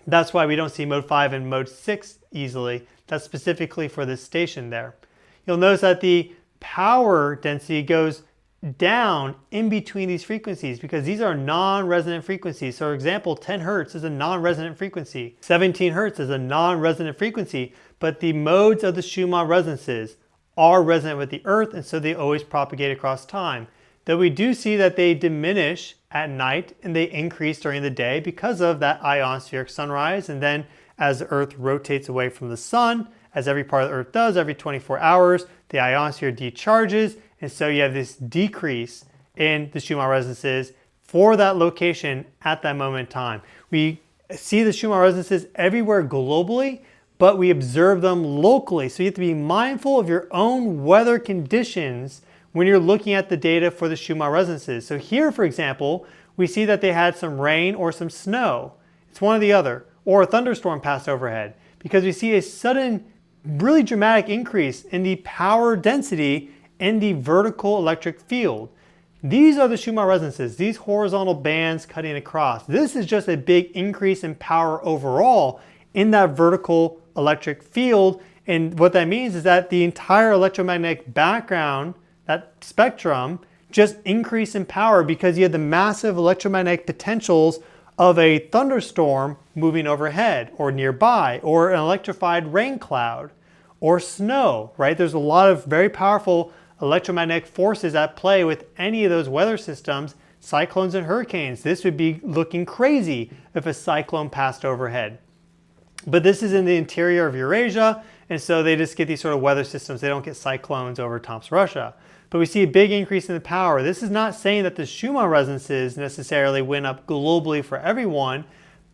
That's why we don't see mode 5 and mode 6 easily. That's specifically for this station there. You'll notice that the power density goes down in between these frequencies because these are non-resonant frequencies. So for example, 10 hertz is a non-resonant frequency. 17 hertz is a non-resonant frequency, but the modes of the Schumann resonances are resonant with the Earth, and so they always propagate across time. Though we do see that they diminish at night and they increase during the day because of that ionospheric sunrise. And then as the Earth rotates away from the sun, as every part of the Earth does every 24 hours, the ionosphere decharges. And so you have this decrease in the Schumann resonances for that location at that moment in time. We see the Schumann resonances everywhere globally, but we observe them locally. So you have to be mindful of your own weather conditions when you're looking at the data for the Schumann resonances. So here, for example, we see that they had some rain or some snow. It's one or the other. Or a thunderstorm passed overhead, because we see a sudden, really dramatic increase in the power density in the vertical electric field. These are the Schumann resonances, these horizontal bands cutting across. This is just a big increase in power overall in that vertical electric field. And what that means is that the entire electromagnetic background, that spectrum, just increased in power because you had the massive electromagnetic potentials of a thunderstorm moving overhead or nearby, or an electrified rain cloud or snow, right? There's a lot of very powerful electromagnetic forces at play with any of those weather systems, cyclones and hurricanes. This would be looking crazy if a cyclone passed overhead. But this is in the interior of Eurasia, and so they just get these sort of weather systems. They don't get cyclones over Tomsk, Russia. But we see a big increase in the power. This is not saying that the Schumann resonances necessarily went up globally for everyone,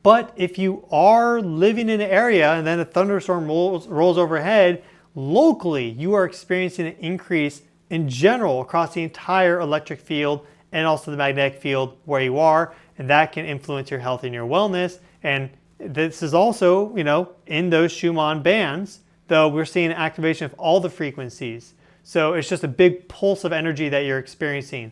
but if you are living in an area and then a thunderstorm rolls overhead, locally you are experiencing an increase in general across the entire electric field and also the magnetic field where you are, and that can influence your health and your wellness. And this is also, you know, in those Schumann bands, though we're seeing activation of all the frequencies. So it's just a big pulse of energy that you're experiencing.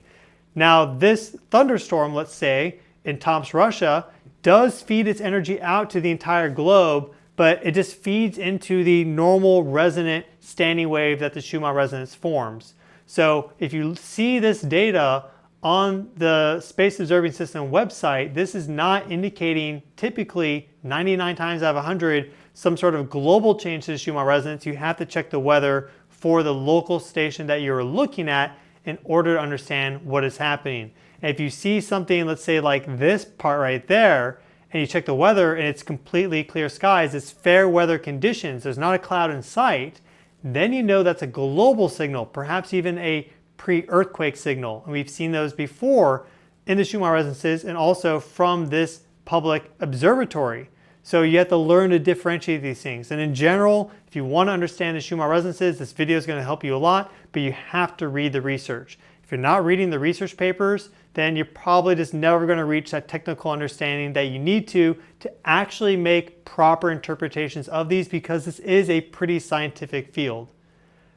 Now, this thunderstorm, let's say, in Tomsk, Russia, does feed its energy out to the entire globe, but it just feeds into the normal resonant standing wave that the Schumann resonance forms. So if you see this data on the Space Observing System website, this is not indicating typically 99 times out of 100 some sort of global change to the Schumann resonance. You have to check the weather for the local station that you're looking at in order to understand what is happening. And if you see something, let's say like this part right there, and you check the weather and it's completely clear skies, it's fair weather conditions, there's not a cloud in sight, then you know that's a global signal, perhaps even a pre-earthquake signal. And we've seen those before in the Schumann resonances and also from this public observatory. So you have to learn to differentiate these things. And in general, if you want to understand the Schumann resonances, this video is going to help you a lot, but you have to read the research. If you're not reading the research papers, then you're probably just never going to reach that technical understanding that you need to actually make proper interpretations of these, because this is a pretty scientific field.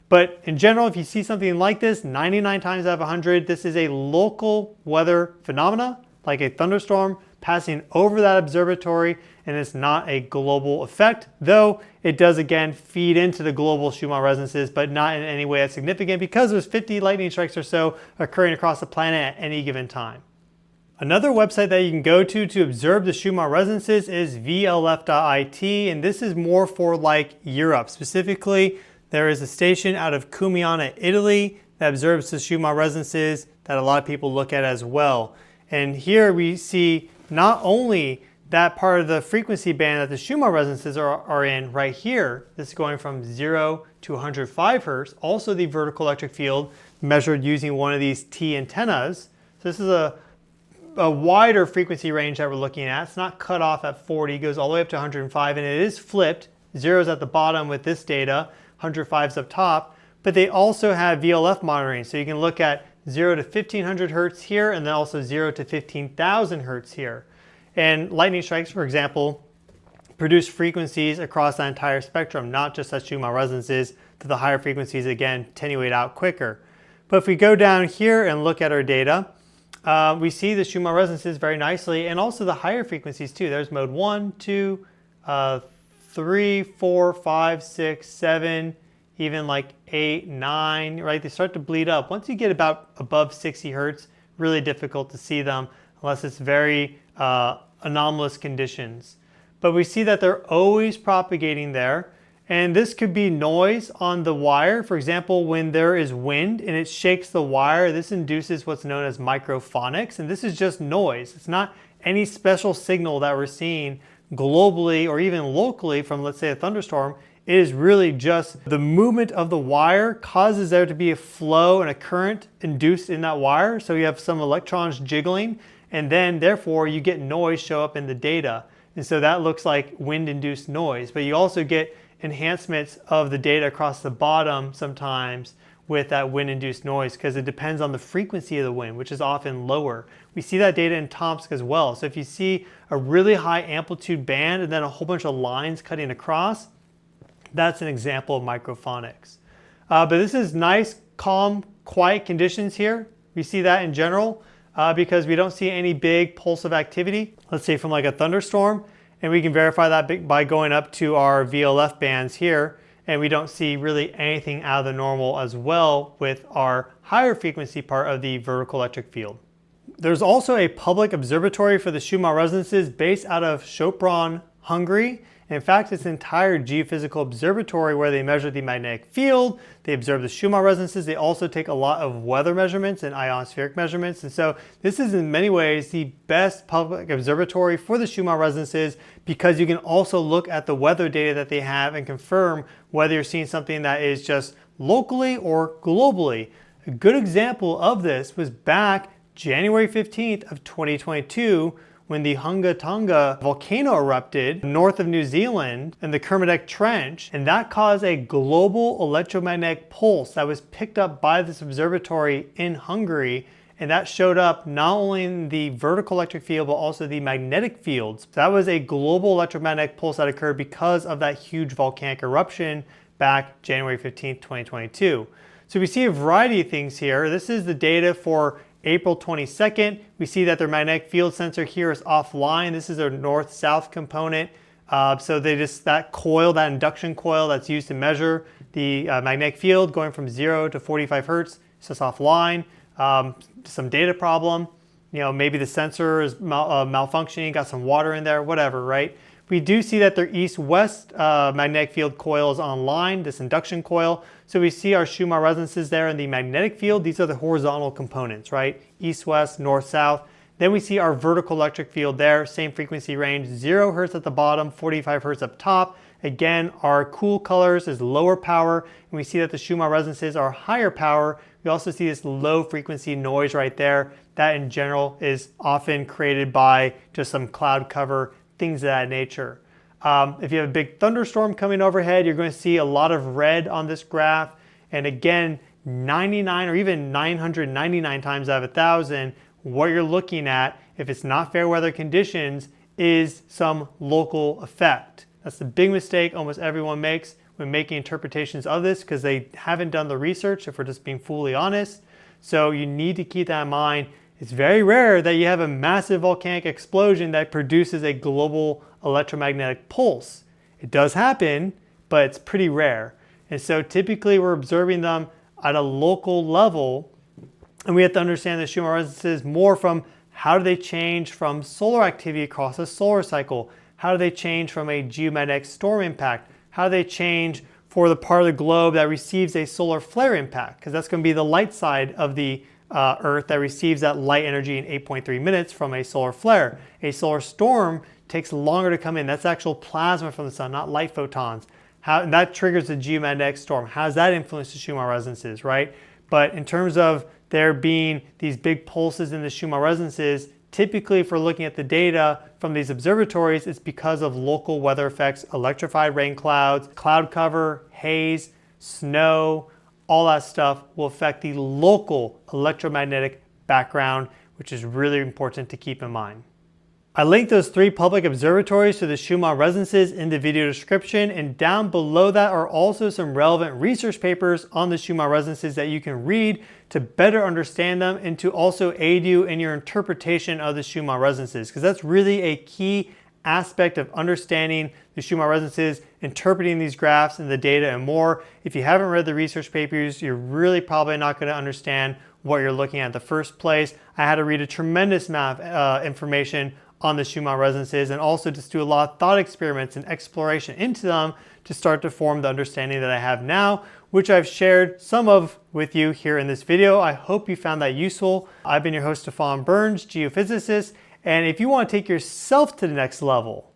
But in general, if you see something like this, 99 times out of 100, this is a local weather phenomena, like a thunderstorm passing over that observatory, and it's not a global effect, though it does again feed into the global Schumann resonances, but not in any way that's significant because there's 50 lightning strikes or so occurring across the planet at any given time. Another website that you can go to observe the Schumann resonances is vlf.it, and this is more for like Europe. Specifically, there is a station out of Cumiana, Italy that observes the Schumann resonances that a lot of people look at as well. And here we see not only that part of the frequency band that the Schumann resonances are in right here. This is going from 0 to 105 hertz. Also the vertical electric field measured using one of these T antennas. So this is a wider frequency range that we're looking at. It's not cut off at 40, it goes all the way up to 105, and it is flipped. 0 is at the bottom with this data, 105 is up top. But they also have VLF monitoring, so you can look at 0 to 1500 hertz here, and then also 0 to 15,000 hertz here. And lightning strikes, for example, produce frequencies across the entire spectrum, not just at Schumann resonances, that the higher frequencies, again, attenuate out quicker. But if we go down here and look at our data, we see the Schumann resonances very nicely, and also the higher frequencies too. There's mode 1, 2, 3, 4, 5, 6, 7, even like 8, 9, right? They start to bleed up. Once you get about above 60 hertz, really difficult to see them unless it's very anomalous conditions. But we see that they're always propagating there. And this could be noise on the wire. For example, when there is wind and it shakes the wire, this induces what's known as microphonics. And this is just noise. It's not any special signal that we're seeing globally or even locally from, let's say, a thunderstorm. It is really just the movement of the wire causes there to be a flow and a current induced in that wire. So you have some electrons jiggling, and then therefore you get noise show up in the data. And so that looks like wind-induced noise. But you also get enhancements of the data across the bottom sometimes with that wind-induced noise, because it depends on the frequency of the wind, which is often lower. We see that data in Tomsk as well. So if you see a really high amplitude band and then a whole bunch of lines cutting across, that's an example of microphonics. But this is nice, calm, quiet conditions here. We see that in general because we don't see any big pulse of activity, let's say from like a thunderstorm. And we can verify that by going up to our VLF bands here. And we don't see really anything out of the normal as well with our higher frequency part of the vertical electric field. There's also a public observatory for the Schumann resonances based out of Sopron, Hungary. In fact, it's an entire geophysical observatory where they measure the magnetic field, they observe the Schumann resonances, they also take a lot of weather measurements and ionospheric measurements. And so this is in many ways the best public observatory for the Schumann resonances, because you can also look at the weather data that they have and confirm whether you're seeing something that is just locally or globally. A good example of this was back January 15th of 2022, when the Hunga Tonga volcano erupted north of New Zealand in the Kermadec Trench, and that caused a global electromagnetic pulse that was picked up by this observatory in Hungary, and that showed up not only in the vertical electric field but also the magnetic fields. So that was a global electromagnetic pulse that occurred because of that huge volcanic eruption back January 15th, 2022. So we see a variety of things here. This is the data for April 22nd, we see that their magnetic field sensor here is offline. This is their north-south component. So that coil, that induction coil that's used to measure the magnetic field going from 0 to 45 hertz, it's just offline. Some data problem, maybe the sensor is malfunctioning, got some water in there, whatever, right? We do see that their east-west magnetic field coil is online, this induction coil. So we see our Schumann resonances there in the magnetic field. These are the horizontal components, right? East-west, north-south. Then we see our vertical electric field there, same frequency range, 0 hertz at the bottom, 45 hertz up top. again, our cool colors is lower power, and we see that the Schumann resonances are higher power. We also see this low frequency noise right there. That in general is often created by just some cloud cover, things of that nature. If you have a big thunderstorm coming overhead, you're going to see a lot of red on this graph. And again, 99 or even 999 times out of 1,000, what you're looking at, if it's not fair weather conditions, is some local effect. That's the big mistake almost everyone makes when making interpretations of this, because they haven't done the research, if we're just being fully honest. So you need to keep that in mind. It's very rare that you have a massive volcanic explosion that produces a global electromagnetic pulse. It does happen, but it's pretty rare. And so typically we're observing them at a local level, and we have to understand the Schumann resonances more from how do they change from solar activity across a solar cycle? How do they change from a geomagnetic storm impact? How do they change for the part of the globe that receives a solar flare impact? Because that's going to be the light side of the Earth that receives that light energy in 8.3 minutes from a solar flare. A solar storm takes longer to come in. That's actual plasma from the sun, not light photons. And that triggers the geomagnetic storm. How does that influence the Schumann resonances, right? But in terms of there being these big pulses in the Schumann resonances, typically if we're looking at the data from these observatories, it's because of local weather effects, electrified rain clouds, cloud cover, haze, snow, all that stuff will affect the local electromagnetic background, which is really important to keep in mind. I linked those 3 public observatories to the Schumann resonances in the video description, and down below that are also some relevant research papers on the Schumann resonances that you can read to better understand them and to also aid you in your interpretation of the Schumann resonances, because that's really a key aspect of understanding the Schumann resonances, interpreting these graphs and the data and more. If you haven't read the research papers, you're really probably not going to understand what you're looking at in the first place. I had to read a tremendous amount of information on the Schumann resonances and also just do a lot of thought experiments and exploration into them to start to form the understanding that I have now, which I've shared some of with you here in this video. I hope you found that useful. I've been your host, Stefan Burns, geophysicist, and if you want to take yourself to the next level,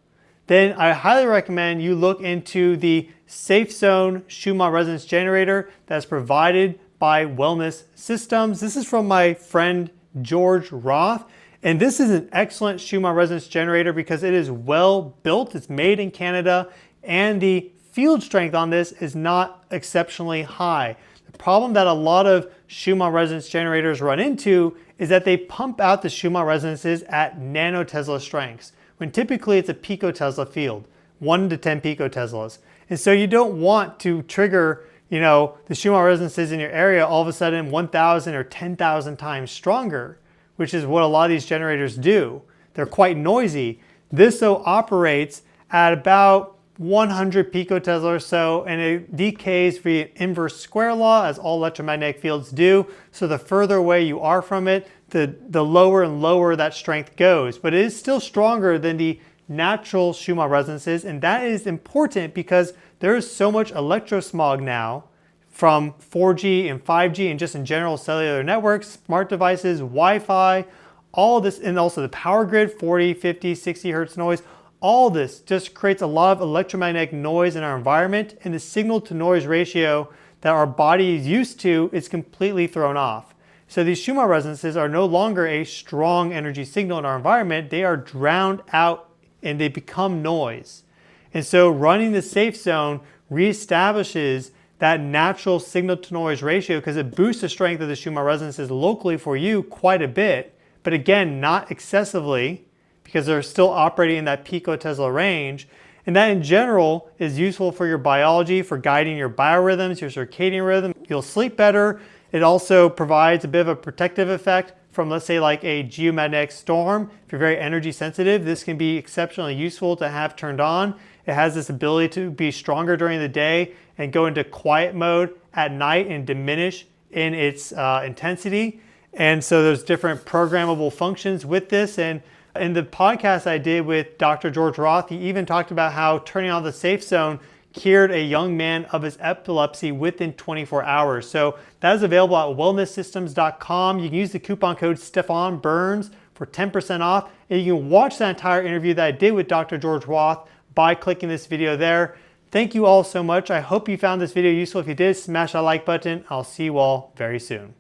then I highly recommend you look into the SafeZone Schumann resonance generator that's provided by Wellness Systems. This is from my friend George Roth, and this is an excellent Schumann resonance generator because it is well built. It's made in Canada, and the field strength on this is not exceptionally high. The problem that a lot of Schumann resonance generators run into is that they pump out the Schumann resonances at nanotesla strengths, when typically it's a picotesla field, 1 to 10 picoteslas. And so you don't want to trigger, the Schumann resonances in your area all of a sudden 1,000 or 10,000 times stronger, which is what a lot of these generators do. They're quite noisy. This though operates at about 100 picotesla or so, and it decays via inverse square law, as all electromagnetic fields do. So the further away you are from it, the lower and lower that strength goes. But it is still stronger than the natural Schumann resonances, and that is important because there is so much electrosmog now from 4G and 5G and just in general cellular networks, smart devices, Wi-Fi, all this, and also the power grid, 40, 50, 60 hertz noise. All this just creates a lot of electromagnetic noise in our environment, and the signal to noise ratio that our body is used to is completely thrown off. So these Schumann resonances are no longer a strong energy signal in our environment. They are drowned out and they become noise. And so running the SafeZone reestablishes that natural signal to noise ratio because it boosts the strength of the Schumann resonances locally for you quite a bit, but again, not excessively, because they're still operating in that picotesla range. And that in general is useful for your biology, for guiding your biorhythms, your circadian rhythm. You'll sleep better. It also provides a bit of a protective effect from, let's say, like a geomagnetic storm. If you're very energy sensitive, this can be exceptionally useful to have turned on. It has this ability to be stronger during the day and go into quiet mode at night and diminish in its intensity. And so there's different programmable functions with this. And in the podcast I did with Dr. George Roth, he even talked about how turning on the SafeZone cured a young man of his epilepsy within 24 hours. So that is available at wellnesssystems.com. You can use the coupon code Stefan Burns for 10% off. And you can watch that entire interview that I did with Dr. George Roth by clicking this video there. Thank you all so much. I hope you found this video useful. If you did, smash that like button. I'll see you all very soon.